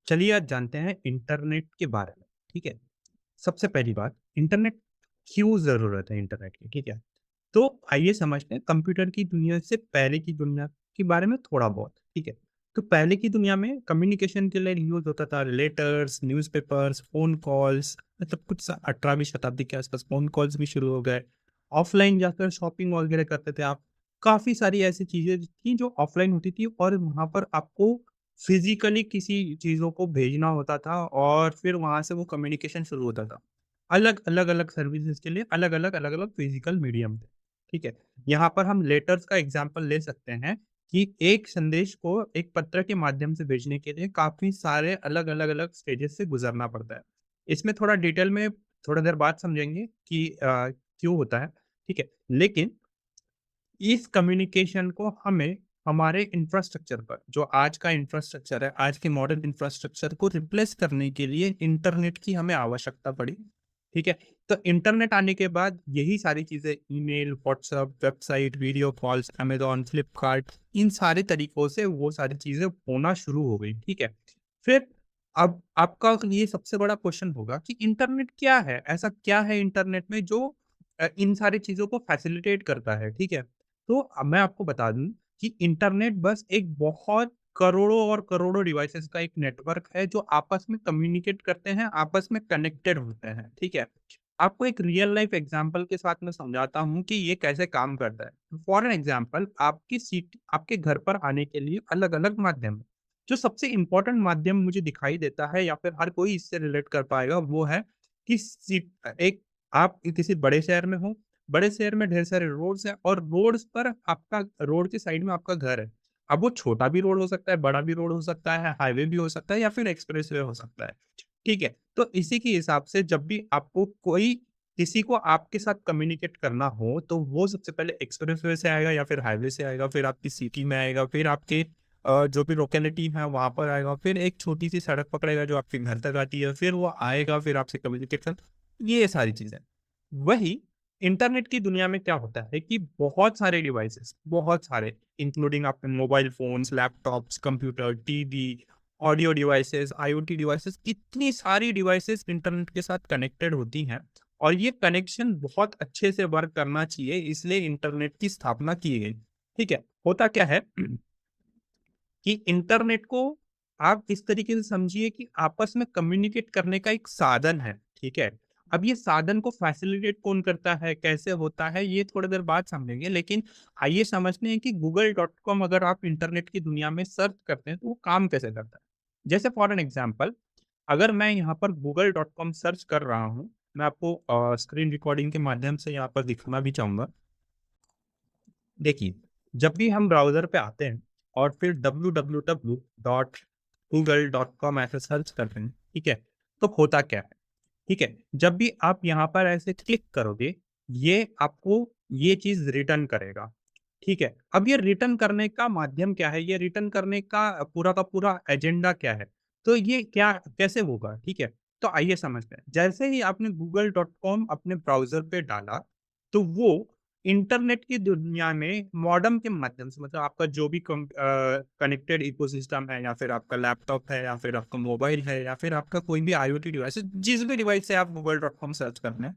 चलिए आज जानते हैं इंटरनेट के बारे में, ठीक है? सबसे पहली बात इंटरनेट क्यों ज़रूरत है इंटरनेट की, ठीक है? तो आइए समझते हैं कंप्यूटर की दुनिया से पहले की दुनिया के बारे में थोड़ा बहुत, ठीक है? तो पहले की दुनिया में कम्युनिकेशन के लिए यूज़ होता था लेटर्स, न्यूज़पेपर्स, फ़ोन कॉल्स मतलब कुछ 18वीं शताब्दी के आसपास फ़ोन कॉल्स भी शुरू हो गए। ऑफ़लाइन जाकर शॉपिंग वगैरह करते थे आप। काफ़ी सारी ऐसी चीज़ें थी जो ऑफ़लाइन होती थी और वहाँ पर आपको फिज़िकली किसी चीज़ों को भेजना होता था और फिर वहाँ से वो कम्युनिकेशन शुरू होता था। अलग-अलग सर्विसेज़ के लिए अलग-अलग फिज़िकल मीडियम थे, ठीक है? यहाँ पर हम लेटर्स का एग्ज़ाम्पल ले सकते हैं कि एक संदेश को एक पत्र के माध्यम से भेजने के लिए काफ़ी सारे अलग स्टेजेस से गुज़रना पड़ता है। इसमें थोड़ा डिटेल में थोड़ा देर बाद समझेंगे कि क्यों होता है, ठीक है? लेकिन इस कम्युनिकेशन को हमें हमारे इंफ्रास्ट्रक्चर पर जो आज का इंफ्रास्ट्रक्चर है, आज के मॉडर्न इंफ्रास्ट्रक्चर को रिप्लेस करने के लिए इंटरनेट की हमें आवश्यकता पड़ी, ठीक है? तो इंटरनेट आने के बाद यही सारी चीज़ें email, WhatsApp, website, video calls, Amazon, Flipkart इन सारे तरीकों से वो सारी चीज़ें होना शुरू हो गई, ठीक है? फिर अब आपका ये सबसे बड़ा क्वेश्चन होगा कि इंटरनेट क्या है? ऐसा क्या है इंटरनेट में जो इन सारी चीज़ों को फैसिलिटेट करता है, ठीक है? तो मैं आपको बता दूँ कि इंटरनेट बस एक बहुत करोड़ों और करोड़ों डिवाइसेज़ का एक नेटवर्क है जो आपस में कम्युनिकेट करते हैं, आपस में कनेक्टेड होते हैं, ठीक है? आपको एक रियल लाइफ़ एग्ज़ाम्पल के साथ मैं समझाता हूँ कि ये कैसे काम करता है। फॉर एन एग्ज़ाम्पल आपके घर पर आने के लिए अलग-अलग माध्यम हैं। जो सबसे इम्पोर्टेंट माध्यम मुझे दिखाई देता है या फिर हर कोई इससे रिलेट कर पाएगा वो है कि एक आप किसी बड़े शहर में हो, बड़े शहर में ढेर सारे रोड्स हैं और रोड्स पर आपका रोड के साइड में आपका घर है। अब वो छोटा भी रोड हो सकता है, बड़ा भी रोड हो सकता है, हाईवे भी हो सकता है या फिर एक्सप्रेसवे हो सकता है। ठीक है? तो इसी के हिसाब से जब भी आपको कोई किसी को आपके साथ कम्युनिकेट करना हो, तो वो सबसे पहले एक्सप्रेसवे से आएगा या फिर हाईवे से आएगा, फिर आपकी सिटी में आएगा, फिर आपके जो भी लोकेलिटी है वहाँ पर आएगा, फिर एक छोटी-सी सड़क पकड़ेगा जो आपके घर तक आती है, फिर वो आएगा, फिर आपसे कम्युनिकेशन ये सारी चीज़ें। वही इंटरनेट की दुनिया में क्या होता है कि बहुत सारे डिवाइसेस बहुत सारे इंक्लूडिंग आपके mobile phones, laptops, computer, TV, audio devices, IoT devices इतनी सारी डिवाइसेस इंटरनेट के साथ कनेक्टेड होती हैं और ये कनेक्शन बहुत अच्छे से वर्क करना चाहिए इसलिए इंटरनेट की स्थापना की गई। ठीक है? होता क्या है कि इंटरनेट को आप इस तरीके से समझिए कि आपस में कम्युनिकेट करने का एक साधन है, ठीक है? अब ये साधन को फैसिलिटेट कौन करता है, कैसे होता है, ये थोड़ी देर बाद समझेंगे, लेकिन आइए समझते हैं कि गूगल.com अगर आप इंटरनेट की दुनिया में सर्च करते हैं, तो वो काम कैसे करता है? जैसे फॉर एन एग्ज़ाम्पल अगर मैं यहाँ पर गूगल.com सर्च कर रहा हूँ, मैं आपको स्क्रीन रिकॉर्डिंग के माध्यम से यहाँ पर दिखाना भी चाहूँगा। देखिए, जब भी हम ब्राउज़र पे आते हैं और फिर www.google.com ऐसे सर्च करते हैं, ठीक है? तो होता क्या है? ठीक है? जब भी आप यहाँ पर ऐसे क्लिक करोगे, ये आपको ये चीज़ रिटर्न करेगा, ठीक है? अब ये रिटर्न करने का माध्यम क्या है? ये रिटर्न करने का पूरा एजेंडा क्या है? तो ये क्या कैसे होगा? ठीक है? तो आइए समझते हैं। जैसे ही आपने गूगल.com अपने ब्राउज़र पे डाला, तो वो इंटरनेट की दुनिया में मॉडेम के माध्यम से मतलब आपका जो भी कनेक्टेड इकोसिस्टम है या फिर आपका लैपटॉप है या फिर आपका मोबाइल है या फिर आपका कोई भी आईओटी डिवाइस है, जिस भी डिवाइस से आप गूगल.com सर्च कर रहे हैं,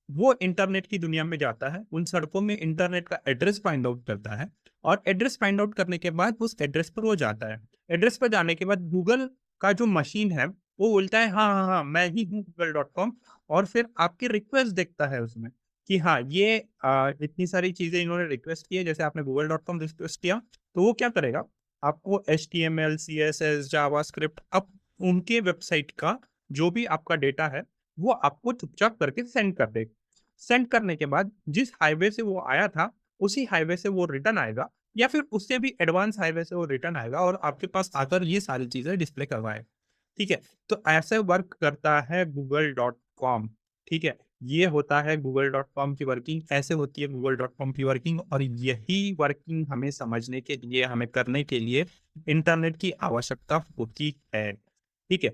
वो इंटरनेट की दुनिया में जाता है, उन सड़कों में इंटरनेट का एड्रेस फाइंड आउट करता है और एड्रेस फाइंड आउट करने के बाद उस एड्रेस पर वो जाता है। एड्रेस पर जाने के बाद गूगल का जो मशीन है, वो बोलता है हाँ, हाँ, हाँ, मैं ही हूँ गूगल.com और फिर आपकी रिक्वेस्ट देखता है उसमें कि हाँ, ये इतनी सारी चीज़ें इन्होंने रिक्वेस्ट की है, जैसे आपने गूगल.com रिक्वेस्ट किया, तो वो क्या करेगा, आपको एचटीएमएल, सीएसएस, जावास्क्रिप्ट अब उनके वेबसाइट का जो भी आपका डेटा है, वो आपको चुपचाप करके सेंड कर देगा। सेंड करने के बाद जिस हाईवे से वो आया था, उसी हाईवे से वो रिटर्न आएगा या फिर उससे भी एडवांस हाईवे से वो रिटर्न आएगा और आपके पास आकर ये सारी चीज़ें डिस्प्ले करवाएगा। ठीक है? तो ऐसे वर्क करता है गूगल.com, ठीक है? ये होता है गूगल.com की वर्किंग, ऐसे होती है गूगल.com की वर्किंग और यही वर्किंग हमें समझने के लिए, हमें करने के लिए इंटरनेट की आवश्यकता होती है। ठीक है?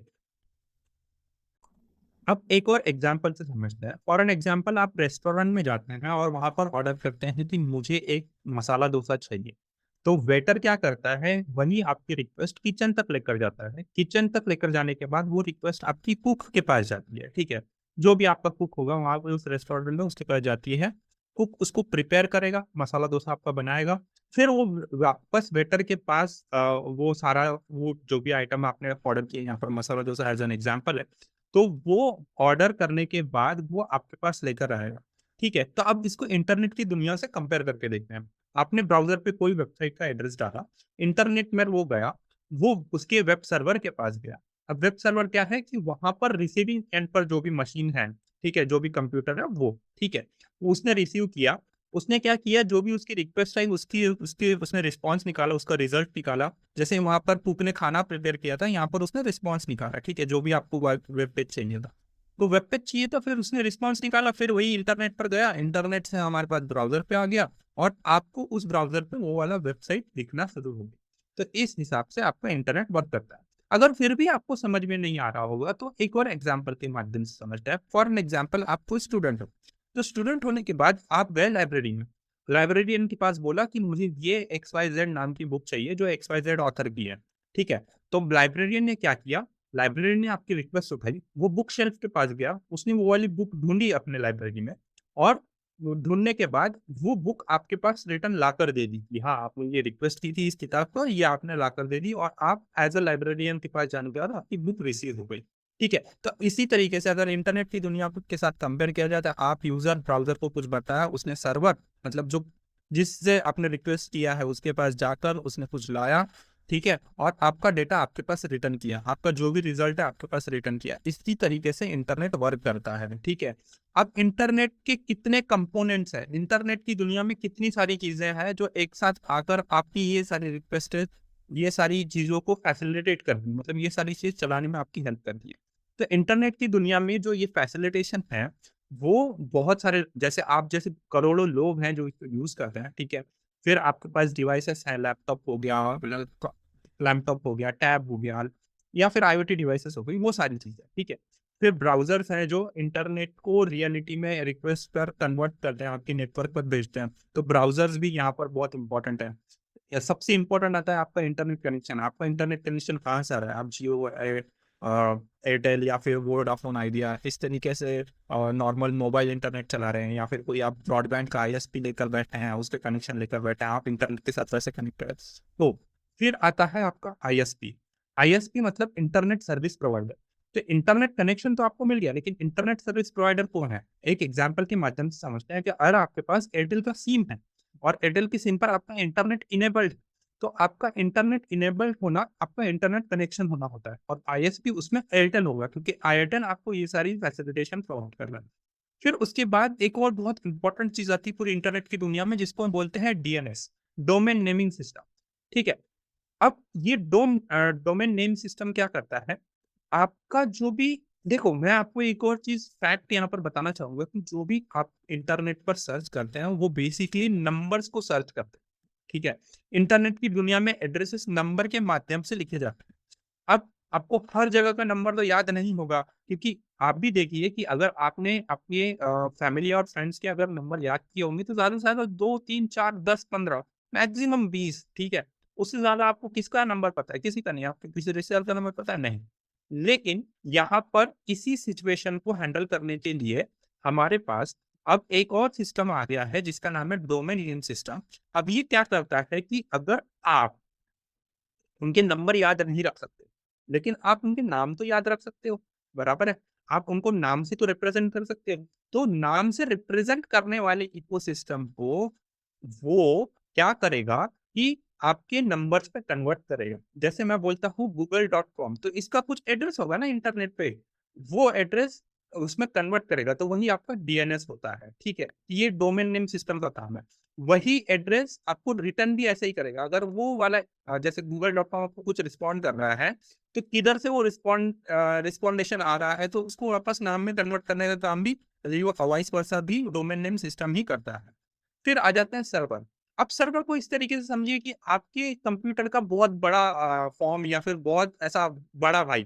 अब एक और एग्ज़ाम्पल से समझते हैं। फॉर एन एग्ज़ाम्पल आप रेस्टोरेंट में जाते हैं और वहाँ पर ऑर्डर करते हैं कि मुझे एक मसाला डोसा चाहिए। तो वेटर क्या करता है, वही आपकी रिक्वेस्ट किचन तक लेकर जाता है। किचन तक लेकर जाने के बाद वो रिक्वेस्ट आपकी कुक के पास जाती है, ठीक है? जो भी आपका कुक होगा वहाँ पे उस रेस्टोरेंट में उसके पास जाती है। कुक उसको प्रिपेयर करेगा, मसाला डोसा आपका बनाएगा। फिर वो वापस वेटर के पास वो सारा वो जो भी आइटम आपने ऑर्डर किए, यहाँ पर masala dosa as an example है, तो वो ऑर्डर करने के बाद वो आपके पास लेकर आएगा, ठीक है? तो अब इसको इंटरनेट की दुनिया से कंपेयर करके देखते हैं। आपने ब्राउज़र पे कोई वेबसाइट का एड्रेस डाला, इंटरनेट में वो गया, वो उसके वेब सर्वर के पास गया। अब वेब सर्वर क्या है कि वहाँ पर रिसीविंग एंड पर जो भी मशीन है, ठीक है? जो भी कंप्यूटर है वो, ठीक है? उसने रिसीव किया, उसने क्या किया, जो भी उसकी रिक्वेस्ट आई उसकी उसके उसने रिस्पॉन्स निकाला, उसका रिज़ल्ट निकाला। जैसे वहाँ पर कुक ने खाना प्रिपेयर किया था, यहाँ पर उसने रिस्पॉन्स निकाला, ठीक है? जो भी आपको वेब पेज चाहिए था। तो वेब पेज चाहिए था, फिर उसने रिस्पॉन्स निकाला, फिर वही इंटरनेट पर गया, इंटरनेट से हमारे पास ब्राउज़र पे आ गया और आपको उस ब्राउज़र पे वो वाला वेबसाइट दिखना शुरू हो गई। तो इस हिसाब से आपका इंटरनेट वर्क करता है। अगर फिर भी आपको समझ में नहीं आ रहा होगा तो एक और एग्ज़ाम्पल के माध्यम से समझते हैं। फॉर एन एग्ज़ाम्पल, आप कोई स्टूडेंट हो। तो स्टूडेंट होने के बाद आप गए लाइब्रेरी में। लाइब्रेरियन के पास बोला कि मुझे ये XYZ नाम की बुक चाहिए जो XYZ ऑथर की है, ठीक है? तो लाइब्रेरियन ने क्या किया, लाइब्रेरियन ने आपकी रिक्वेस्ट उठाई, वो बुक शेल्फ के पास गया, उसने वो वाली बुक ढूँढी अपने लाइब्रेरी में और वो ढूँढने के बाद वो बुक आपके पास रिटर्न लाकर दे दी कि हाँ, आपने ये रिक्वेस्ट की थी इस किताब को, ये आपने लाकर दे दी और आप एज़ अ लाइब्रेरियन के पास जाने के बाद आपकी बुक रिसीव हो गई। ठीक है? तो इसी तरीके से अगर इंटरनेट की दुनिया के साथ कंपेयर किया जाए तो आप यूज़र ब्राउज़र को कुछ बताया, उसने सर्वर मतलब जो जिससे आपने रिक्वेस्ट किया है उसके पास जाकर उसने कुछ लाया, ठीक है? और आपका डेटा आपके पास रिटर्न किया, आपका जो भी रिज़ल्ट है आपके पास रिटर्न किया। इसी तरीके से इंटरनेट वर्क करता है, ठीक है? अब इंटरनेट के कितने कंपोनेंट्स हैं, इंटरनेट की दुनिया में कितनी सारी चीज़ें हैं जो एक साथ आकर आपकी ये सारी रिक्वेस्टें, ये सारी चीज़ों को फैसिलिटेट कर दी, मतलब ये सारी चीज़ चलाने में आपकी हेल्प करती है। तो इंटरनेट की दुनिया में जो ये फैसिलिटेशन है, वो बहुत सारे जैसे आप जैसे करोड़ों लोग हैं जो इसको यूज़ कर रहे हैं, ठीक है? फिर आपके पास डिवाइसेस हैं, लैपटॉप हो गया, लैपटॉप हो गया, टैब हो गया या फिर आईओटी डिवाइसेस हो गई, वो सारी चीज़ें, ठीक है? फिर ब्राउज़र्स हैं जो इंटरनेट को रियलिटी में रिक्वेस्ट पर कन्वर्ट करते हैं, आपके नेटवर्क पर भेजते हैं। तो ब्राउज़र्स भी यहाँ पर बहुत इम्पोर्टेंट है। या सबसे इम्पोर्टेंट आता है आपका इंटरनेट कनेक्शन। आपका इंटरनेट कनेक्शन कहाँ से आ रहा है? आप जियो, एयरटेल या फिर वोडाफोन आइडिया इस तरीके से नॉर्मल मोबाइल इंटरनेट चला रहे हैं या फिर कोई आप ब्रॉडबैंड का आईएसपी लेकर बैठे हैं, उसके कनेक्शन लेकर बैठे हैं, आप इंटरनेट के साथ वैसे कनेक्टेड है। तो फिर आता है आपका आईएसपी। आईएसपी मतलब इंटरनेट सर्विस प्रोवाइडर। तो इंटरनेट कनेक्शन तो आपको मिल गया, लेकिन इंटरनेट सर्विस प्रोवाइडर कौन है? एक एग्जांपल के माध्यम से समझते हैं कि अगर आपके पास एयरटेल का सिम है और एयरटेल की सिम पर आपका इंटरनेट इनेबल्ड, तो आपका इंटरनेट इनेबल्ड होना आपका इंटरनेट कनेक्शन होना होता है और आईएसपी उसमें एयरटेल होगा क्योंकि एयरटेल आपको ये सारी फैसिलिटेशन प्रोवाइड कर रहा है। फिर उसके बाद एक और बहुत इंपॉर्टेंट चीज़ आती है पूरी इंटरनेट की दुनिया में जिसको हम बोलते हैं डीएनएस, डोमेन नेमिंग सिस्टम, ठीक है? अब ये डोमेन नेम सिस्टम क्या करता है, आपका जो भी देखो मैं आपको एक और चीज़ फैक्ट यहाँ पर बताना चाहूँगा कि जो भी आप इंटरनेट पर सर्च करते हैं, वो बेसिकली नंबर्स को सर्च करते हैं, ठीक है? इंटरनेट की दुनिया में एड्रेसेस नंबर के माध्यम से लिखे जाते हैं। अब आपको हर जगह का नंबर तो याद नहीं होगा क्योंकि आप भी देखिए कि अगर आपने अपने फैमिली और फ्रेंड्स के अगर नंबर याद किए होंगे तो ज़्यादा से ज़्यादा 2, 3, 4, 10, 15 मैक्सिमम 20, ठीक है? उससे ज़्यादा आपको किसका नंबर पता है? किसी का नहीं, आपको किसी रिश्तेदार का नंबर पता है? नहीं। लेकिन यहाँ पर इसी सिचुएशन को हैंडल करने के लिए हमारे पास अब एक और सिस्टम आ गया है जिसका नाम है डोमेन नेम सिस्टम। अब ये क्या करता है कि अगर आप उनके नंबर याद नहीं रख सकते, लेकिन आप उनके नाम तो याद रख सकते हो, बराबर है? आप उनको नाम से तो रिप्रेज़ेंट कर सकते हो। तो नाम से रिप्रेज़ेंट करने वाले इकोसिस्टम को वो क्या करेगा कि आपके नंबर्स पे कन्वर्ट करेगा। जैसे मैं बोलता हूँ google.com तो इसका कुछ एड्रेस होगा ना इंटरनेट पे, वो एड्रेस उसमें कन्वर्ट करेगा, तो वही आपका डीएनएस होता है, ठीक है? ये डोमेन नेम सिस्टम का काम है। वही एड्रेस आपको रिटर्न भी ऐसे ही करेगा। अगर वो वाला जैसे गूगल.com आपको कुछ रिस्पॉन्ड कर रहा है, तो किधर से वो रिस्पॉन्डेशन आ रहा है, तो उसको वापस नाम में कन्वर्ट करने का काम भी वाइस वर्सा भी डोमेन नेम सिस्टम ही करता है। फिर आ जाते हैं सर्वर। अब सर्वर को इस तरीके से समझिए कि आपके कंप्यूटर का बहुत बड़ा फॉर्म या फिर बहुत ऐसा बड़ा भाई,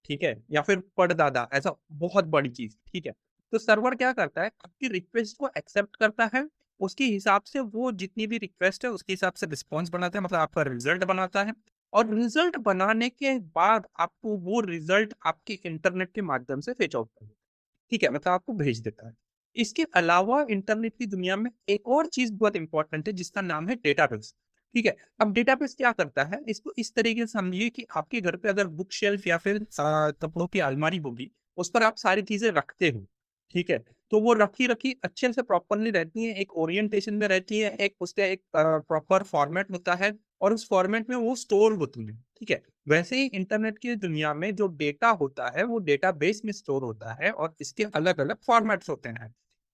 ठीक है? या फिर परदादा, ऐसा बहुत बड़ी चीज़, ठीक है? तो सर्वर क्या करता है, आपकी रिक्वेस्ट को एक्सेप्ट करता है उसके हिसाब से वो जितनी भी रिक्वेस्ट है उसके हिसाब से रिस्पॉन्स बनाता है, मतलब आपका रिजल्ट बनाता है। और रिजल्ट बनाने के बाद आपको वो रिजल्ट आपके इंटरनेट के माध्यम से फेच आउट कर देता है, ठीक है, मतलब आपको भेज देता है। इसके अलावा इंटरनेट की दुनिया में एक और चीज बहुत इंपॉर्टेंट है जिसका नाम है डेटाबेस, ठीक है। अब डेटाबेस क्या करता है, इसको इस तरीके से समझिए कि आपके घर पे अगर बुक शेल्फ या फिर कपड़ों की अलमारी होगी, उस पर आप सारी चीजें रखते हो, ठीक है। तो वो रखी रखी अच्छे से प्रॉपरली रहती है, एक ओरिएंटेशन में रहती है, एक उसका एक प्रॉपर फॉर्मेट होता है और उस फॉर्मेट में वो स्टोर होती है, ठीक है। वैसे ही इंटरनेट की दुनिया में जो डेटा होता है वो डेटाबेस में स्टोर होता है और इसके अलग अलग फॉर्मेट्स होते हैं,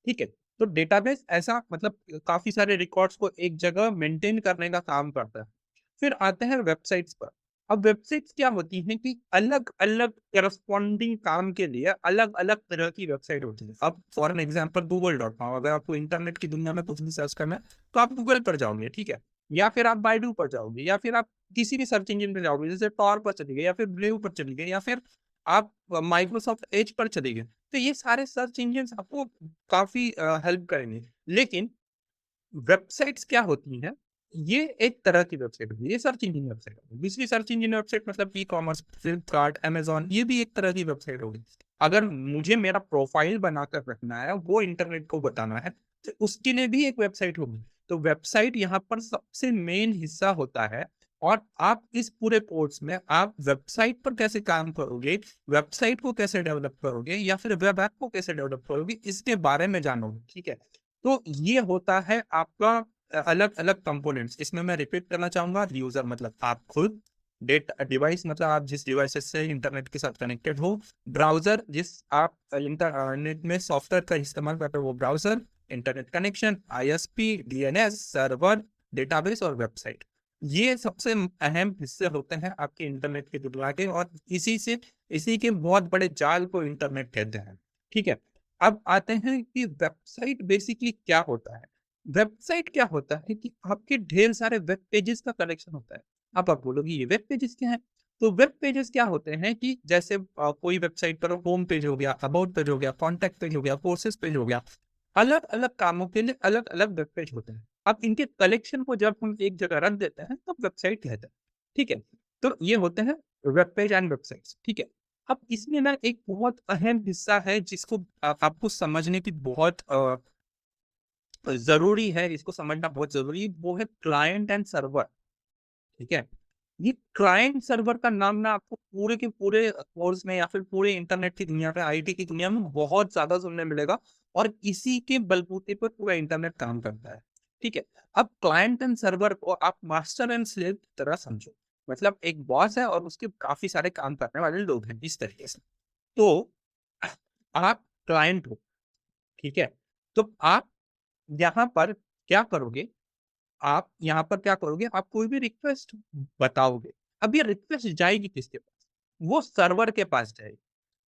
ठीक है। तो डेटाबेस ऐसा मतलब काफी सारे रिकॉर्ड्स को एक जगह मेंटेन करने का काम करता है। फिर आते हैं वेबसाइट्स पर। अब वेबसाइट्स क्या होती हैं कि अलग अलग करस्पॉन्डिंग काम के लिए अलग अलग तरह की वेबसाइट होती है। अब फॉर एन एग्जाम्पल गूगल.com, अगर आपको इंटरनेट की दुनिया में कुछ भी सर्च करना है तो आप गूगल पर जाओगे, ठीक है, या फिर आप बाइडू पर जाओगे, या फिर आप किसी भी सर्च इंजन पे जाओगे, जैसे टॉर पर चले गए या फिर ब्रेव पर चले गए या फिर आप माइक्रोसॉफ्ट एज पर चले गए। तो ये सारे सर्च इंजन आपको काफी हेल्प करेंगे। लेकिन वेबसाइट्स क्या होती हैं, ये एक तरह की वेबसाइट होती है, ये सर्च इंजन वेबसाइट होती है। दूसरी सर्च इंजन वेबसाइट मतलब ई कॉमर्स, फ्लिपकार्ट, अमेजोन, ये भी एक तरह की वेबसाइट होगी। अगर मुझे मेरा प्रोफाइल बनाकर रखना है, वो इंटरनेट को बताना है, तो उसके लिए भी एक वेबसाइट होगी। तो वेबसाइट यहाँ पर सबसे मेन हिस्सा होता है। और आप इस पूरे कोर्स में आप वेबसाइट पर कैसे काम करोगे, वेबसाइट को कैसे डेवलप करोगे या फिर वेब ऐप को कैसे डेवलप करोगे, इसके बारे में जानोगे, ठीक है। तो ये होता है आपका अलग अलग कंपोनेंट्स। इसमें मैं रिपीट करना चाहूंगा, यूजर मतलब आप खुद, डेट डिवाइस मतलब आप जिस डिवाइस से इंटरनेट के साथ कनेक्टेड हो, ब्राउजर जिस आप इंटरनेट में सॉफ्टवेयर का इस्तेमाल करते हो वो browser, internet connection, ISP, DNS server, database और वेबसाइट। ये सबसे अहम हिस्से होते हैं आपके इंटरनेट के दुनिया के, और इसी के बहुत बड़े जाल को इंटरनेट कहते हैं, ठीक है। अब आते हैं कि वेबसाइट बेसिकली क्या होता है। वेबसाइट क्या होता है कि आपके ढेर सारे वेब पेजेस का कलेक्शन होता है। अब आप बोलोगे ये वेब पेजेस क्या है। तो वेब पेजेस क्या होते हैं कि जैसे कोई वेबसाइट पर होम पेज हो गया, अबाउट पेज हो गया, कॉन्टैक्ट पेज हो गया, कोर्सेज पेज हो गया, अलग अलग कामों के लिए अलग अलग वेब पेज होते हैं। अब इनके कलेक्शन को जब हम एक जगह रख देते हैं तो वेबसाइट कहते हैं, ठीक है। तो ये होते हैं वेब पेज एंड वेबसाइट्स, ठीक है। अब इसमें ना एक बहुत अहम हिस्सा है जिसको आपको समझने की बहुत जरूरी है, इसको समझना बहुत जरूरी है, वो है क्लाइंट एंड सर्वर, ठीक है। ये क्लाइंट सर्वर का नाम ना आपको पूरे के पूरे कोर्स में या फिर पूरे इंटरनेट की दुनिया में, आईटी की दुनिया में बहुत ज्यादा सुनने मिलेगा। और इसी के बलबूते पर पूरा इंटरनेट काम करता है, ठीक है। अब क्लाइंट एंड सर्वर को आप मास्टर एंड स्लेव की तरह समझो। मतलब एक बॉस है और उसके काफी सारे काम करने वाले लोग हैं, इस तरीके से। तो आप क्लाइंट हो, ठीक है। तो आप यहाँ पर क्या करोगे, आप यहाँ पर क्या करोगे, आप कोई भी रिक्वेस्ट बताओगे। अब ये रिक्वेस्ट जाएगी किसके पास, वो सर्वर के पास जाएगी,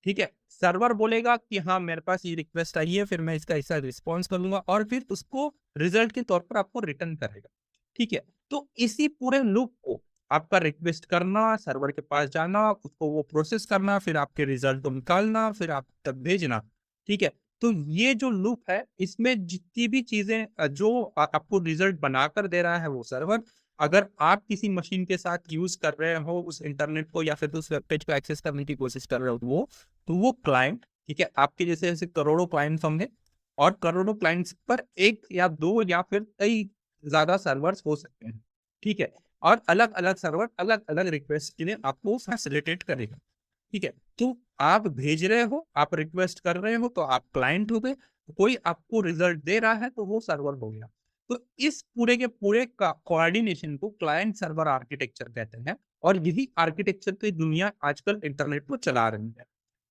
ठीक है। सर्वर बोलेगा कि हाँ मेरे पास ये रिक्वेस्ट आई है, फिर मैं इसका ऐसा रिस्पॉन्स करूंगा और फिर उसको रिजल्ट के तौर पर आपको रिटर्न करेगा, ठीक है। तो इसी पूरे लूप को आपका रिक्वेस्ट करना, सर्वर के पास जाना, उसको वो प्रोसेस करना, फिर आपके रिजल्ट को निकालना, फिर आप तक भेजना, ठीक है। तो ये जो लूप है इसमें जितनी भी चीजें जो आपको रिजल्ट बनाकर दे रहा है वो सर्वर, अगर आप किसी मशीन के साथ यूज कर रहे हो उस इंटरनेट को या फिर उस वेब पेज को एक्सेस करने की कोशिश कर रहे हो तो वो क्लाइंट, ठीक है। आपके जैसे ऐसे करोड़ों क्लाइंट्स होंगे और करोड़ों क्लाइंट्स पर एक या दो या फिर कई ज्यादा सर्वर्स हो सकते हैं, ठीक है। और अलग अलग सर्वर अलग अलग रिक्वेस्ट के लिए आपको फैसिलिटेट करेगा, ठीक है। तो आप भेज रहे हो, आप रिक्वेस्ट कर रहे हो तो आप क्लाइंट हो गए, कोई आपको रिजल्ट दे रहा है तो वो सर्वर हो गया। तो इस पूरे के पूरे का कोऑर्डिनेशन को क्लाइंट सर्वर आर्किटेक्चर कहते हैं। और यही आर्किटेक्चर की दुनिया आजकल इंटरनेट को चला रही है,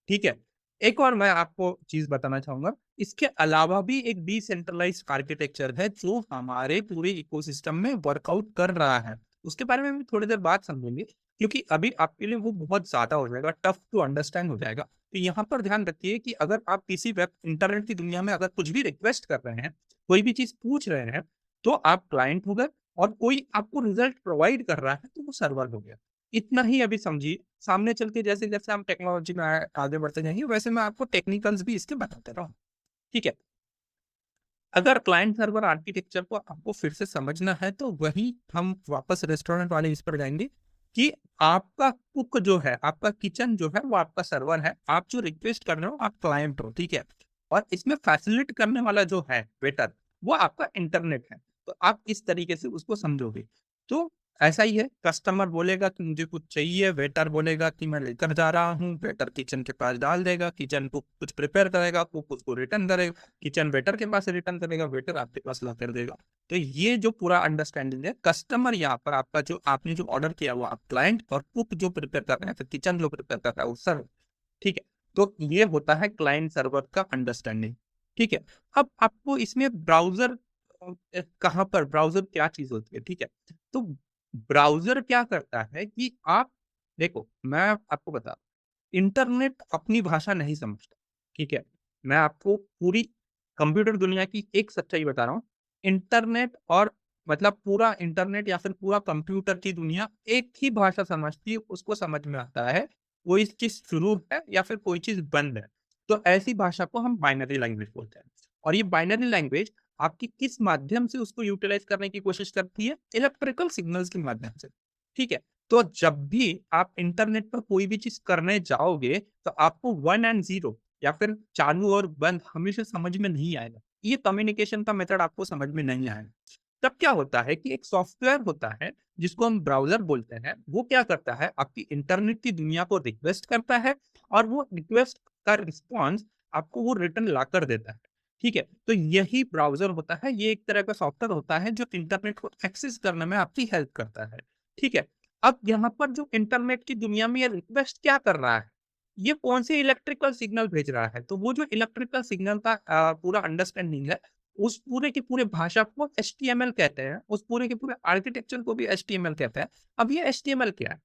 ठीक है। एक और मैं आपको चीज बताना चाहूंगा, इसके अलावा भी एक डिसेंट्रलाइज्ड आर्किटेक्चर है जो हमारे पूरे इकोसिस्टम में वर्कआउट कर रहा है। उसके बारे में भी थोड़ी देर बाद समझेंगे, क्योंकि अभी आपके लिए वो बहुत ज्यादा हो जाएगा, टफ टू अंडरस्टैंड हो जाएगा। तो यहाँ पर ध्यान रखिए कि अगर आप किसी वेब इंटरनेट की दुनिया में अगर कुछ भी रिक्वेस्ट कर रहे हैं, कोई भी चीज पूछ रहे हैं, तो आप क्लाइंट हो गए। और कोई आपको रिजल्ट प्रोवाइड कर रहा है तो वो सर्वर हो गया। इतना ही अभी समझिए। सामने चल के जैसे जैसे हम टेक्नोलॉजी में आगे बढ़ते जाएंगे वैसे मैं आपको टेक्निकल्स भी इसके बताते रहूँ, ठीक है। अगर क्लाइंट सर्वर आर्किटेक्चर को आपको फिर से समझना है तो वही हम वापस रेस्टोरेंट वाले इस पर जाएंगे कि आपका कुक जो है, आपका किचन जो है वो आपका सर्वर है, आप जो रिक्वेस्ट कर रहे हो आप क्लाइंट हो, ठीक है। और इसमें फैसिलिट करने वाला जो है वेटर, वो आपका इंटरनेट है। तो आप इस तरीके से उसको समझोगे। तो ऐसा ही है, कस्टमर बोलेगा कि मुझे कुछ चाहिए, वेटर बोलेगा कि मैं लेकर जा रहा हूँ, वेटर किचन के पास डाल देगा, किचन को कुछ प्रिपेयर करेगा, कुक उसको रिटर्न करेगा, किचन वेटर के पास रिटर्न करेगा, वेटर आपके पास ला कर देगा। तो ये जो पूरा अंडरस्टैंडिंग है, कस्टमर यहाँ पर आपका जो आपने जो ऑर्डर किया वो आप क्लाइंट, और कुक जो प्रिपेयर कर रहे हैं, फिर किचन जो प्रिपेयर कर रहा है वो सर्व, ठीक है। तो ये होता है क्लाइंट सर्वर का अंडरस्टैंडिंग, ठीक है। अब आपको इसमें ब्राउजर कहाँ पर, ब्राउजर क्या चीज होती है, ठीक है। तो ब्राउजर क्या करता है कि आप देखो, मैं आपको बता, इंटरनेट अपनी भाषा नहीं समझता, ठीक है। मैं आपको पूरी कंप्यूटर दुनिया की एक सच्चाई बता रहा हूँ। इंटरनेट और मतलब पूरा इंटरनेट या फिर पूरा कंप्यूटर की दुनिया एक ही भाषा समझती है, उसको समझ में आता है कोई चीज शुरू है या फिर कोई चीज बंद है। तो ऐसी भाषा को हम बाइनरी लैंग्वेज बोलते हैं। और ये बाइनरी लैंग्वेज आपकी किस माध्यम से उसको यूटिलाइज करने की कोशिश करती है? इलेक्ट्रिकल सिग्नल्स के माध्यम से, ठीक है। तो जब भी आप इंटरनेट पर कोई भी चीज करने जाओगे तो आपको 1 एंड 0 या फिर चालू और बंद हमेशा समझ में नहीं आएगा। ये कम्युनिकेशन का मेथड आपको समझ में नहीं आएगा। तब क्या होता है कि एक सॉफ्टवेयर होता है जिसको हम ब्राउजर बोलते हैं, वो क्या करता है, आपकी इंटरनेट की दुनिया को रिक्वेस्ट करता है और वो रिक्वेस्ट का रिस्पॉन्स आपको वो रिटर्न ला कर देता है, ठीक है। तो यही ब्राउजर होता है, ये एक तरह का सॉफ्टवेयर होता है जो इंटरनेट को एक्सेस करने में आपकी हेल्प करता है, ठीक है। अब यहाँ पर जो इंटरनेट की दुनिया में ये रिक्वेस्ट क्या कर रहा है, ये कौन से इलेक्ट्रिकल सिग्नल भेज रहा है, तो वो जो इलेक्ट्रिकल सिग्नल का पूरा अंडरस्टैंडिंग है, उस पूरे की पूरे भाषा को एचटीएमएल कहते हैं, उस पूरे के पूरे आर्किटेक्चर को भी एचटीएमएल कहते हैं। अब ये एचटीएमएल क्या है,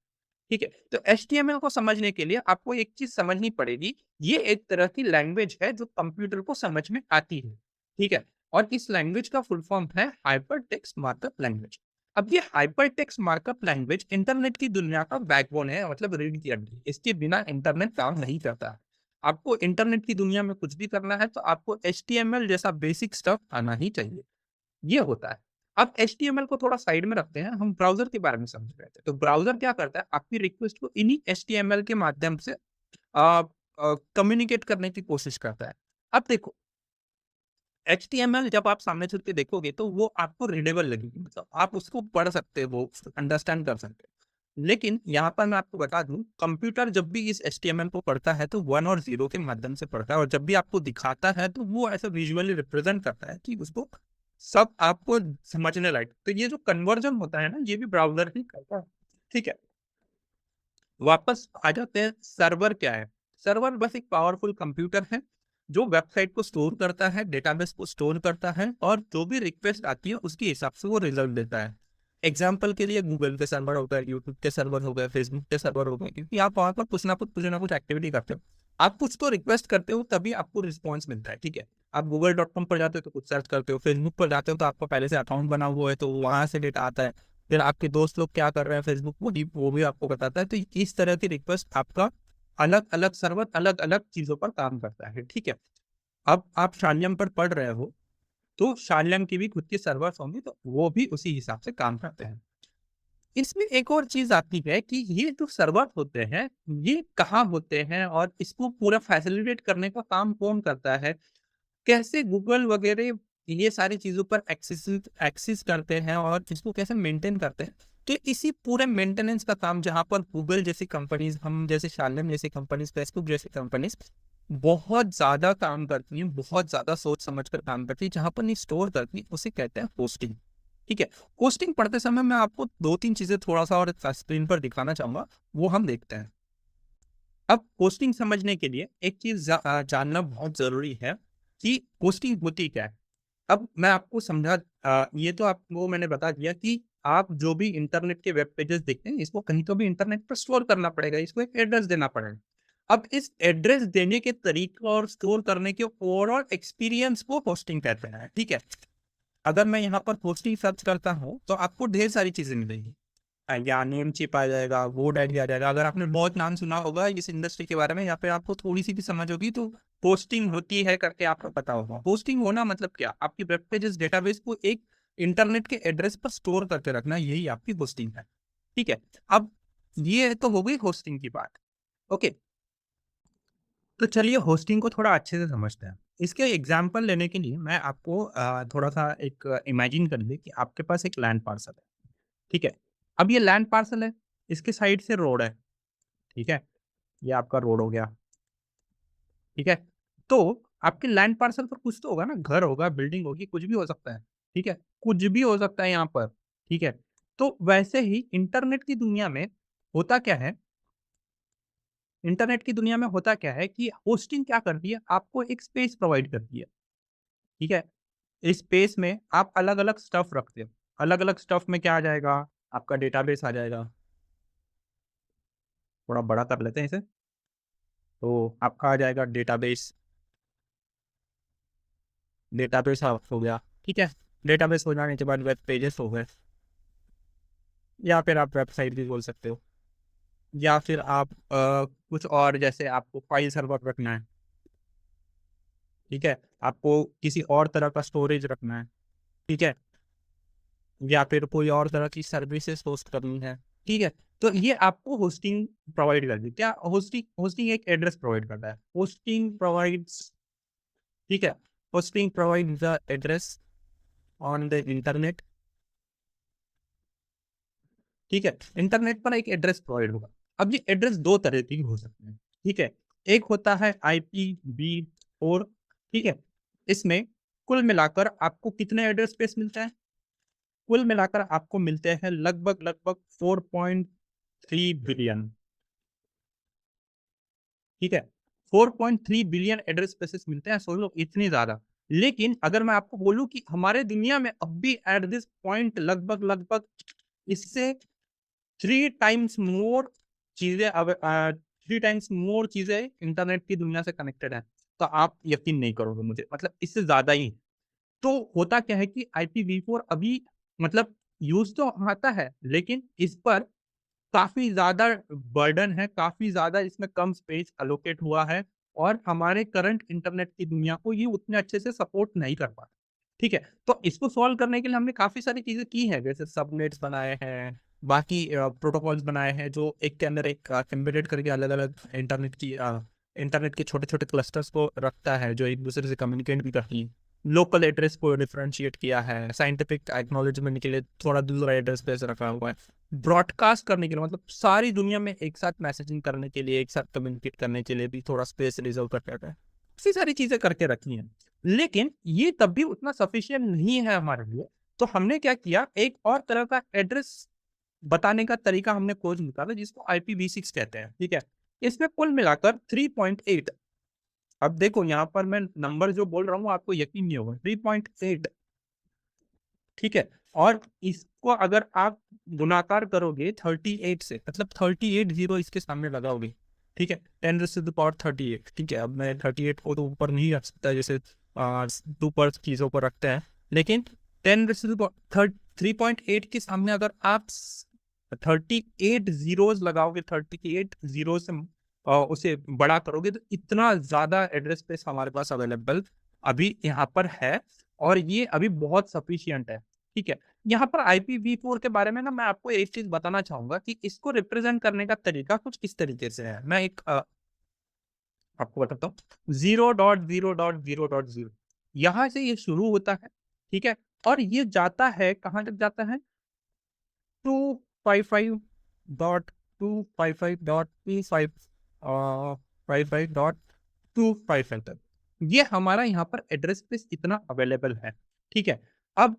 ठीक है। तो एचटीएमएल को समझने के लिए आपको एक चीज समझनी पड़ेगी, ये एक तरह की लैंग्वेज है जो कंप्यूटर को समझ में आती है, ठीक है। और इस लैंग्वेज का फुल फॉर्म है हाइपर टेक्स्ट मार्कअप लैंग्वेज। अब ये hyper text markup language internet की दुनिया का बैकबोन है, मतलब रीढ़ की हड्डी। इसके बिना इंटरनेट काम नहीं करता। आपको इंटरनेट की दुनिया में कुछ भी करना है तो आपको एचटीएमएल जैसा बेसिक स्टफ आना ही चाहिए, ये होता है। अब एचटीएमएल को थोड़ा साइड में रखते हैं, हम ब्राउज़र के बारे में समझ रहे थे। तो ब्राउज़र क्या करता है, आपकी रिक्वेस्ट को इन्हीं एचटीएमएल के माध्यम से कम्युनिकेट करने की कोशिश करता है। अब देखो, एचटीएमएल जब आप सामने से के देखोगे तो वो आपको रीडेबल लगेगी, मतलब आप उसको पढ़ सकते हो, अंडरस्टैंड कर सकते हो। लेकिन यहाँ पर मैं आपको बता दूं, कंप्यूटर जब भी इस एचटीएमएल को पढ़ता है तो 1 और 0 के माध्यम से पढ़ता है, और जब भी आपको दिखाता है तो वो ऐसा विजुअली रिप्रेजेंट करता है कि उसको सब आपको समझने लायक। तो ये जो कन्वर्जन होता है ना, ये भी ब्राउजर ही करता है, ठीक है। वापस आ जाते हैं, सर्वर क्या है? सर्वर बस एक पावरफुल कंप्यूटर है जो वेबसाइट को स्टोर करता है, डेटाबेस को स्टोर करता है, और जो भी रिक्वेस्ट आती है उसके हिसाब से वो रिजल्ट देता है। एग्जाम्पल के लिए गूगल के सर्वर हो गए, यूट्यूब के सर्वर हो गए, फेसबुक के सर्वर हो गए, क्योंकि आप वहां पर कुछ ना कुछ एक्टिविटी करते हो। आप कुछ तो रिक्वेस्ट करते हो तभी आपको रिस्पॉन्स मिलता है, ठीक है। आप google.com पर जाते हो तो कुछ सर्च करते हो, फेसबुक पर जाते हो तो आपका पहले से अकाउंट बना हुआ है तो वहां से डेटा आता है। फिर आपके दोस्त लोग क्या कर रहे हैं फेसबुक, वो भी आपको बताता है। तो इस तरह की रिक्वेस्ट आपका अलग अलग सर्वर अलग अलग चीजों पर काम करता है, ठीक है। अब आप शालियम पर पढ़ रहे हो तो शालियम की भी खुद की सर्वर्स होंगी, तो वो भी उसी हिसाब से काम करते हैं। इसमें एक और चीज आती है कि ये जो सर्वर होते हैं ये कहाँ होते हैं, और इसको पूरा फैसिलिटेट करने का काम कौन करता है, कैसे गूगल वगैरह ये सारी चीज़ों पर एक्सेस एक्सेस करते हैं और इसको कैसे मेंटेन करते हैं। तो इसी पूरे मेंटेनेंस का काम, जहाँ पर गूगल जैसी कंपनीज, हम जैसे शालम जैसी कंपनीज, फेसबुक जैसी कंपनीज बहुत ज़्यादा काम करती हैं, बहुत ज़्यादा सोच समझ कर काम करती है, जहाँ पर नहीं स्टोर करती है, उसे कहते हैं होस्टिंग, ठीक है। होस्टिंग पढ़ते समय मैं आपको 2-3 चीज़ें थोड़ा सा और स्क्रीन पर दिखाना चाहूँगा, वो हम देखते हैं। अब होस्टिंग समझने के लिए एक चीज़ जानना बहुत ज़रूरी है कि होस्टिंग होती क्या है। अब मैं आपको समझा, ये तो आपको मैंने बता दिया कि आप जो भी इंटरनेट के वेब पेजेस देखते हैं, इसको कहीं तो भी इंटरनेट पर स्टोर करना पड़ेगा, इसको एक एड्रेस देना पड़ेगा। अब इस एड्रेस देने के तरीके और स्टोर करने के ओवरऑल एक्सपीरियंस को होस्टिंग कहते हैं, ठीक है। अगर मैं यहाँ पर होस्टिंग सर्च करता हूँ तो आपको ढेर सारी चीजें मिलेंगी। या नेम चिप आ जाएगा, वोड आईडी आ जाएगा। अगर आपने बहुत नाम सुना होगा इस इंडस्ट्री के बारे में, या फिर आपको थोड़ी सी भी समझ होगी, तो होस्टिंग होती है करके आपको पता होगा। होस्टिंग होना मतलब क्या, आपकी वेब पेजेस डेटाबेस को एक इंटरनेट के एड्रेस पर स्टोर करके रखना, यही आपकी होस्टिंग है। ठीक है, अब ये तो हो गई होस्टिंग की बात। ओके, तो चलिए होस्टिंग को थोड़ा अच्छे से समझते हैं। इसके एग्जाम्पल लेने के लिए मैं आपको थोड़ा सा एक इमेजिन कर ली कि आपके पास एक लैंड पार्सल है। ठीक है, अब ये लैंड पार्सल है, इसके साइड से रोड है। ठीक है, ये आपका रोड हो गया। ठीक है, तो आपके लैंड पार्सल पर कुछ तो होगा ना, घर होगा, बिल्डिंग होगी, कुछ भी हो सकता है। ठीक है, कुछ भी हो सकता है यहाँ पर। ठीक है, तो वैसे ही इंटरनेट की दुनिया में होता क्या है, इंटरनेट की दुनिया में होता क्या है कि होस्टिंग क्या करती है, आपको एक स्पेस प्रोवाइड करती है। ठीक है, इस स्पेस में आप अलग-अलग स्टफ रखते हो। अलग-अलग स्टफ में क्या आ जाएगा, आपका डेटाबेस आ जाएगा। थोड़ा बड़ा कर लेते हैं इसे, तो आपका आ जाएगा डेटाबेस। डेटाबेस हो गया। ठीक है, डेटाबेस हो जाने के बाद वेब पेजेस हो गए, या फिर आप वेबसाइट भी बोल सकते हो, या फिर आप कुछ और, जैसे आपको फाइल सर्वर रखना है। ठीक है, आपको किसी और तरह का स्टोरेज रखना है। ठीक है, या फिर कोई और तरह की सर्विसेज होस्ट करनी है। ठीक है, तो ये आपको होस्टिंग प्रोवाइड कर दी। क्या होस्टिंग, होस्टिंग एक एड्रेस प्रोवाइड करता है। होस्टिंग प्रोवाइड्स, ठीक है, hosting provide the address on the internet. ठीक है, इंटरनेट पर एक एड्रेस प्रोवाइड होगा। अब ये एड्रेस दो तरह की हो सकते हैं। ठीक है, एक होता है IPv4। ठीक है, इसमें कुल मिलाकर आपको कितने एड्रेस स्पेस मिलते हैं, कुल मिलाकर आपको मिलते हैं लगभग लगभग 4.3 बिलियन। ठीक है, 4.3 बिलियन एड्रेस स्पेसेस मिलते हैं, सोच लो इतनी ज्यादा। लेकिन अगर मैं आपको बोलूं कि हमारे दुनिया में अब भी एट दिस पॉइंट लगभग लगभग इससे 3 टाइम्स मोर चीजें, अब 3 टाइम्स मोर चीजें इंटरनेट की दुनिया से कनेक्टेड है, तो आप यकीन नहीं करोगे मुझे, मतलब इससे ज्यादा ही। तो होता क्या है कि IPv4 अभी मतलब यूज तो आता है, लेकिन इस पर काफ़ी ज़्यादा बर्डन है, काफ़ी ज़्यादा इसमें कम स्पेस एलोकेट हुआ है, और हमारे करंट इंटरनेट की दुनिया को ये उतने अच्छे से सपोर्ट नहीं कर पा। ठीक है, तो इसको सॉल्व करने के लिए हमने काफ़ी सारी चीज़ें की हैं, जैसे सबनेट्स बनाए हैं, बाकी प्रोटोकॉल्स बनाए हैं, जो एक के अंदर एक एम्बेडेड करके अलग-अलग इंटरनेट के छोटे-छोटे क्लस्टर्स को रखता है, जो एक-दूसरे से कम्युनिकेट भी करती हैं। लोकल एड्रेस को डिफरेंशिएट किया है, साइंटिफिक एक्नॉलेजमेंट के लिए थोड़ा दूसरा एड्रेस स्पेस रखा हुआ है। ब्रॉडकास्ट करने के लिए, मतलब सारी दुनिया में एक साथ मैसेजिंग करने के लिए, एक साथ कम्युनिकेट करने के लिए भी थोड़ा स्पेस रिजर्व करके रखा है। इतनी सारी चीजें करके रखी हैं, लेकिन ये तब भी उतना सफिशियंट नहीं है हमारे लिए। तो हमने क्या किया, एक और तरह का एड्रेस बताने का तरीका हमने खोज निकाला, जिसको IPv6 कहते हैं। ठीक है, इसमें कुल मिलाकर 3.8, अब देखो यहाँ पर मैं नंबर जो बोल रहा हूँ आपको यकीन नहीं होगा, 3.8। ठीक है, और इसको अगर आप गुणाकार करोगे 38 से, मतलब 38 जीरो इसके सामने लगाओगे। ठीक है, 10⁻38। ठीक है, अब मैं 38 को तो ऊपर नहीं रख सकता, जैसे टू पर चीजों पर रखते हैं, लेकिन 3.8 के सामने अगर आप 38 जीरोज लगाओगे, 38 जीरो से उसे बड़ा करोगे, तो इतना ज्यादा एड्रेस स्पेस हमारे पास अवेलेबल अभी यहाँ पर है, और ये अभी बहुत सफिशियंट है। ठीक है, यहाँ पर IPv4 के बारे में ना मैं आपको एक चीज बताना चाहूंगा कि इसको रिप्रेजेंट करने का तरीका कुछ इस तरीके से है। मैं एक आपको बताता हूँ, 0.0.0.0, यहाँ से ये शुरू होता है। ठीक है, और ये जाता है कहाँ तक जाता है, 255.255.55.255 तक ये हमारा यहाँ पर एड्रेस स्पेस इतना अवेलेबल है। ठीक है, अब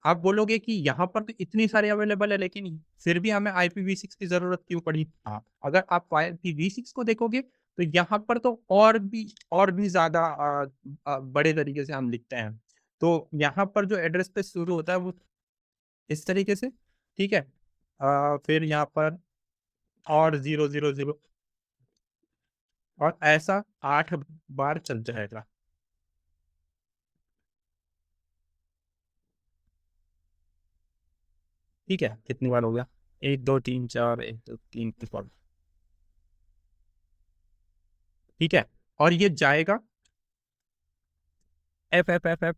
आप बोलोगे कि यहाँ पर तो इतनी सारी अवेलेबल है, लेकिन फिर भी हमें IPv6 की जरूरत क्यों पड़ी। हाँ, अगर आप IPv6 को देखोगे तो यहाँ पर तो और भी ज्यादा बड़े तरीके से हम लिखते हैं। तो यहाँ पर जो एड्रेस पे शुरू होता है वो इस तरीके से। ठीक है, फिर यहाँ पर और 000, और ऐसा 8 बार चल जाएगा। ठीक है, कितनी बार हो गया, 1 2 3 4 1 2 3 4, ठीक है, और ये जाएगा एफ एफ एफ एफ,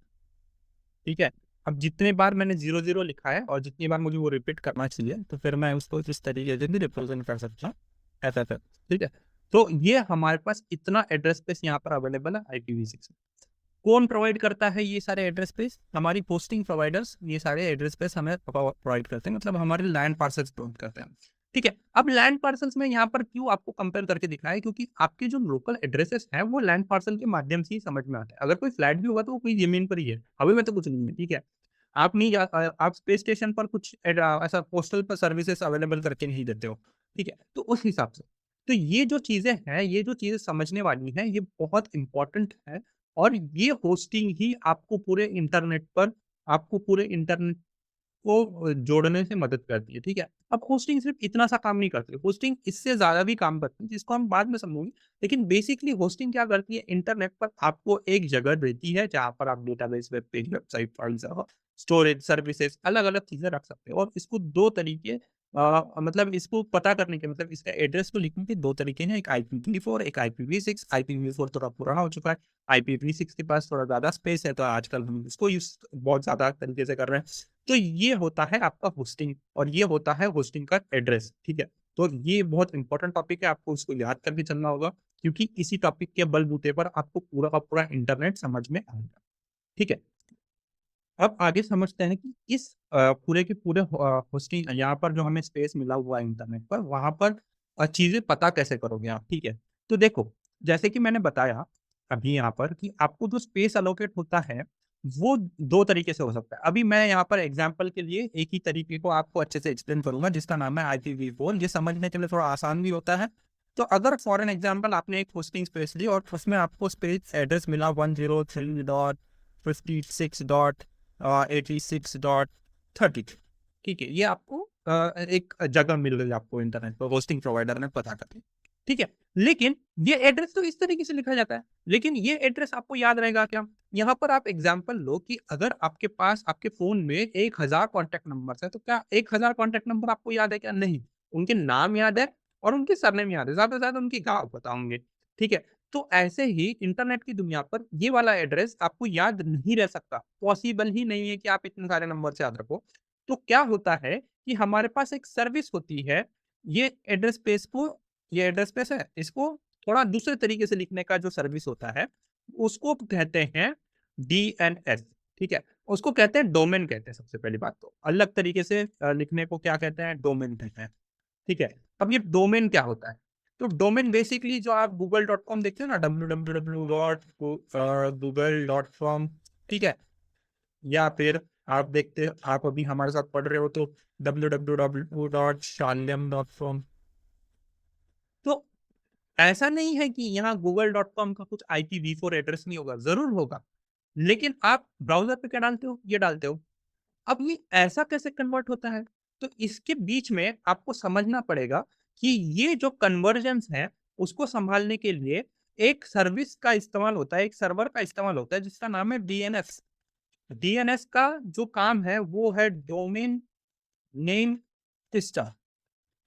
ठीक है। अब जितने बार मैंने 0 0 लिखा है और जितनी बार मुझे वो रिपीट करना चाहिए, तो फिर मैं उसको इस तरीके से भी रिप्रेजेंट कर सकता हूँ, एफ एफ एफ, ठीक है। तो ये हमारे पास इतना एड्रेस स्पेस यहाँ पर अवेलेबल है IPv6 में। कौन प्रोवाइड करता है ये सारे एड्रेस स्पेस? हमारी होस्टिंग प्रोवाइडर्स ये सारे एड्रेस स्पेस हमें प्रोवाइड करते हैं, मतलब हमारे लैंड पार्सल्स प्रोवाइड करते हैं, ठीक है। अब लैंड पार्सल्स में यहाँ पर क्यों आपको कंपेयर करके दिखाया है, क्योंकि आपके जो लोकल एड्रेसेस हैं वो लैंड पार्सल के माध्यम से ही समझ में आते हैं। अगर कोई फ्लैट भी होगा तो वो कोई जमीन पर ही है, हवा में तो कुछ नहीं है, ठीक है। आप नहीं आप स्पेस स्टेशन पर कुछ ऐसा पोस्टल पर सर्विसेज अवेलेबल करके नहीं देते हो, ठीक है। तो उस हिसाब से तो ये जो चीजें हैं, ये जो चीजें समझने वाली हैं, ये बहुत इंपॉर्टेंट है। और ये होस्टिंग ही आपको पूरे इंटरनेट को जोड़ने से मदद करती है, ठीक है। अब होस्टिंग सिर्फ इतना सा काम नहीं करती, होस्टिंग इससे ज्यादा भी काम करती है, जिसको हम बाद में समझेंगे। लेकिन बेसिकली होस्टिंग क्या करती है, इंटरनेट पर आपको एक जगह देती है जहां पर आप database, web page, website, files, storage, services, अलग अलग चीजें रख सकते हो। और इसको दो तरीके मतलब इसको पता करने के, मतलब इसका एड्रेस को लिखने के दो तरीके हैं, एक IPv4, एक IPv6। IPv4 थोड़ा पुराना हो चुका है, IPv6 के पास थोड़ा ज्यादा स्पेस है, तो आजकल हम इसको यूज बहुत ज्यादा तरीके से कर रहे हैं। तो ये होता है आपका होस्टिंग, और ये होता है होस्टिंग का एड्रेस, ठीक है। तो ये बहुत इंपॉर्टेंट टॉपिक है, आपको इसको याद करके चलना होगा, क्योंकि इसी टॉपिक के बलबूते पर आपको पूरा का पूरा इंटरनेट समझ में आएगा, ठीक है। अब आगे समझते हैं कि इस पूरे के पूरे होस्टिंग यहाँ पर जो हमें स्पेस मिला हुआ है इंटरनेट पर, वहां पर चीजें पता कैसे करोगे आप, ठीक है। तो देखो, जैसे कि मैंने बताया अभी यहाँ पर कि आपको जो स्पेस अलोकेट होता है वो दो तरीके से हो सकता है। अभी मैं यहाँ पर एग्जांपल के लिए एक ही तरीके को आपको अच्छे से एक्सप्लेन करूंगा, जिसका नाम है IPv4। ये समझने के लिए थोड़ा आसान भी होता है। तो अगर फॉर एन एग्जाम्पल आपने एक होस्टिंग स्पेस ली और उसमें आपको स्पेस एड्रेस मिला 103.56.30, ठीक है। ये आपको एक जगह मिल गई आपको इंटरनेट पर, होस्टिंग प्रोवाइडर ने पता करके, ठीक है। लेकिन ये एड्रेस तो इस तरीके से लिखा जाता है, लेकिन ये एड्रेस आपको याद रहेगा क्या? यहाँ पर आप एग्जांपल लो कि अगर आपके पास आपके फोन में 1000 कॉन्टैक्ट नंबर है, तो क्या 1000 कॉन्टैक्ट नंबर आपको याद है क्या? नहीं। उनके नाम याद है और उनके सरनेम याद है, ज्यादा से ज्यादा उनकी गाँव पता होंगे, ठीक है। तो ऐसे ही इंटरनेट की दुनिया पर ये वाला एड्रेस आपको याद नहीं रह सकता, पॉसिबल ही नहीं है कि आप इतने सारे नंबर से याद रखो। तो क्या होता है कि हमारे पास एक सर्विस होती है, ये एड्रेस स्पेस को, ये एड्रेस स्पेस है, इसको थोड़ा दूसरे तरीके से लिखने का जो सर्विस होता है, उसको कहते हैं DNS, ठीक है। उसको कहते हैं डोमेन कहते हैं। सबसे पहली बात तो अलग तरीके से लिखने को क्या कहते हैं? डोमेन कहते हैं, ठीक है। अब ये डोमेन क्या होता है? तो डोमेन बेसिकली जो आप google.com देखते हैं ना, www.google.com, ठीक है। या फिर आप देखते, आप अभी हमारे साथ पढ़ रहे हो तो www.shalem.com। तो ऐसा नहीं है कि यहाँ google.com का कुछ IPv4 एड्रेस नहीं होगा, जरूर होगा। लेकिन आप ब्राउजर पे क्या डालते हो? ये डालते हो। अब ये ऐसा कैसे कन्वर्ट होता है? तो इसके बीच में आपको समझना पड़ेगा कि ये जो कन्वर्जन्स है, उसको संभालने के लिए एक सर्विस का इस्तेमाल होता है, एक सर्वर का इस्तेमाल होता है, जिसका नाम है DNS। DNS का जो काम है वो है डोमेन नेम सिस्टम।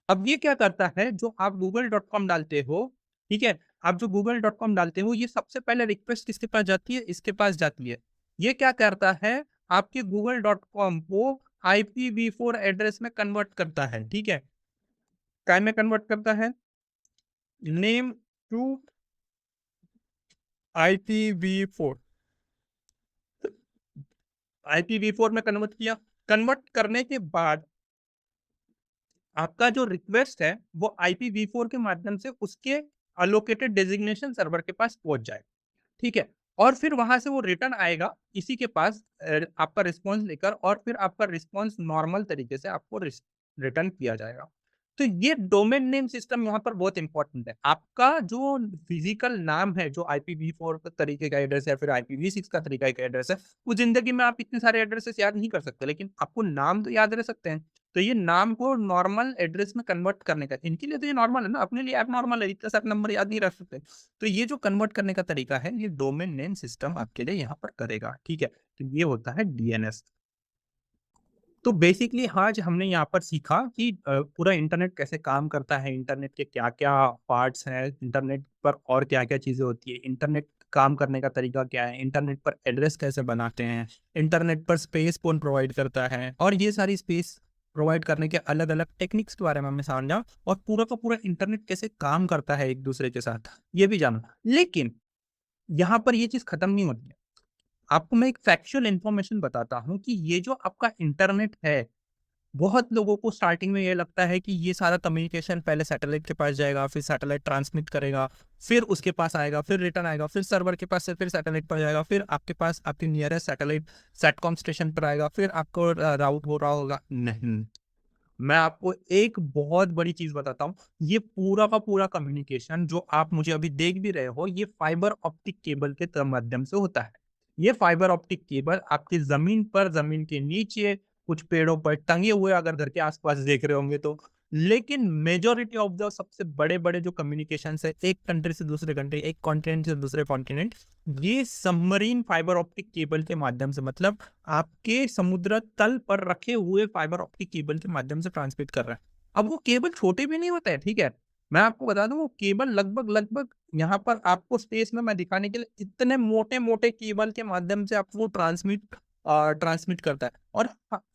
अब ये क्या करता है, जो आप google.com डालते हो, ठीक है, आप जो google.com डालते हो, ये सबसे पहले रिक्वेस्ट किसके पास जाती है? इसके पास जाती है। ये क्या करता है, आपके google.com को IPv4 एड्रेस में कन्वर्ट करता है, ठीक है। काय में कन्वर्ट करता है? नेम टू IPv4, IPv4 में कन्वर्ट किया। कन्वर्ट करने के बाद आपका जो रिक्वेस्ट है वो IPv4 के माध्यम से उसके अलोकेटेड डेजिग्नेशन सर्वर के पास पहुंच जाए, ठीक है। और फिर वहां से वो रिटर्न आएगा इसी के पास आपका रिस्पॉन्स लेकर, और फिर आपका रिस्पॉन्स नॉर्मल तरीके से आपको रिटर्न किया जाएगा। तो ये डोमेन नेम सिस्टम यहाँ पर बहुत इंपॉर्टेंट है। आपका जो फिजिकल नाम है, जो IPv4 का तरीके का एड्रेस है, फिर IPv6 का तरीका का एड्रेस है, वो जिंदगी में आप इतने सारे एड्रेसेस याद नहीं कर सकते, लेकिन आपको नाम तो याद रह सकते हैं। तो ये नाम को नॉर्मल एड्रेस में कन्वर्ट करने का, इनके लिए तो ये नॉर्मल है ना, अपने लिए ऐप नॉर्मल है, इतना सारे नंबर याद नहीं रख सकते। तो ये जो कन्वर्ट करने का तरीका है, ये डोमेन नेम सिस्टम आपके लिए यहाँ पर करेगा, ठीक है। तो ये होता है DNS। तो बेसिकली आज हमने यहाँ पर सीखा कि पूरा इंटरनेट कैसे काम करता है, इंटरनेट के क्या-क्या पार्ट्स हैं, इंटरनेट पर और क्या-क्या चीज़ें होती है, इंटरनेट काम करने का तरीका क्या है, इंटरनेट पर एड्रेस कैसे बनाते हैं, इंटरनेट पर स्पेस कौन प्रोवाइड करता है और ये सारी स्पेस प्रोवाइड करने के अलग-अलग टेक्निक्स के बारे में हमने समझा और पूरा का पूरा इंटरनेट कैसे काम करता है एक-दूसरे के साथ, ये भी जाना। लेकिन यहाँ पर ये चीज़ खत्म नहीं होती है। आपको मैं एक फैक्चुअल इन्फॉर्मेशन बताता हूँ कि ये जो आपका इंटरनेट है, बहुत लोगों को स्टार्टिंग में ये लगता है कि ये सारा कम्युनिकेशन पहले सैटेलाइट के पास जाएगा, फिर सैटेलाइट ट्रांसमिट करेगा, फिर उसके पास आएगा, फिर रिटर्न आएगा, फिर सर्वर के पास से फिर सैटेलाइट पर जाएगा, फिर आपके पास आपके नियरेस्ट सैटेलाइट सैटकॉम स्टेशन पर आएगा, फिर आपको राउट हो रहा होगा। नहीं, मैं आपको एक बहुत बड़ी चीज़ बताता हूँ, ये पूरा का पूरा कम्युनिकेशन जो आप मुझे अभी देख भी रहे हो, ये फाइबर ऑप्टिक केबल के माध्यम से होता है। ये फाइबर ऑप्टिक केबल आपकी ज़मीन पर, ज़मीन के नीचे, कुछ पेड़ों पर टंगे हुए अगर घर के आस-पास देख रहे होंगे तो। लेकिन मेजॉरिटी ऑफ द सबसे बड़े-बड़े जो कम्युनिकेशंस है, एक कंट्री से दूसरे कंट्री, एक कॉन्टिनेंट से दूसरे कॉन्टिनेंट, ये सबमरीन फाइबर ऑप्टिक केबल के माध्यम से मतलब आपके समुद्र तल पर रखे हुए फाइबर ऑप्टिक केबल के माध्यम से ट्रांसमिट कर रहा है। अब वो केबल छोटे भी नहीं होते हैं, ठीक है? मैं आपको बता दूँ वो केबल लगभग यहाँ पर आपको स्पेस में मैं दिखाने के लिए इतने मोटे-मोटे केबल के माध्यम से आपको ट्रांसमिट करता है और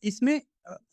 इसमें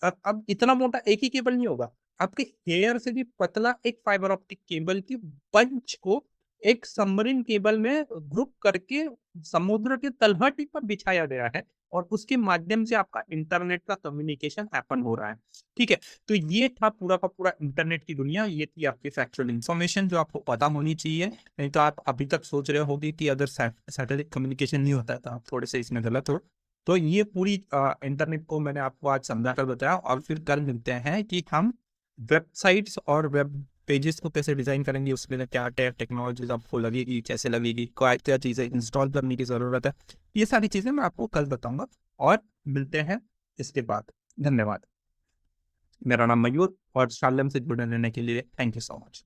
अब इतना मोटा एक ही केबल नहीं होगा। आपके हेयर से भी पतला एक फाइबर ऑप्टिक केबल की बंच को एक सबमरीन केबल में ग्रुप करके समुद्र के तलहटी पर बिछाया गया है और उसके माध्यम से आपका इंटरनेट का कम्युनिकेशन हैपन हो रहा है। ठीक है? तो ये था पूरा का पूरा इंटरनेट की दुनिया, ये थी आपकी फैक्चुअल इन्फॉर्मेशन जो आपको पता होनी चाहिए। नहीं तो आप अभी तक सोच रहे होगे कि अगर सैटेलाइट कम्युनिकेशन नहीं होता है तो आप थोड़े से इसमें गलत हो। तो ये पूरी इंटरनेट को मैंने आपको आज समझा कर बताया और फिर कल मिलते हैं कि हम वेबसाइट्स और वेब पेजेस को कैसे डिज़ाइन करेंगे, उसके लिए क्या टेक्नोलॉजीज़ आपको लगेगी, कैसे लगेगी, क्या चीज़ें इंस्टॉल करने की ज़रूरत है। ये सारी चीज़ें मैं आपको कल बताऊँगा और मिलते हैं इसके बाद। धन्यवाद। मेरा नाम मयूर और शालम से जुड़े रहने के लिए थैंक यू सो मच।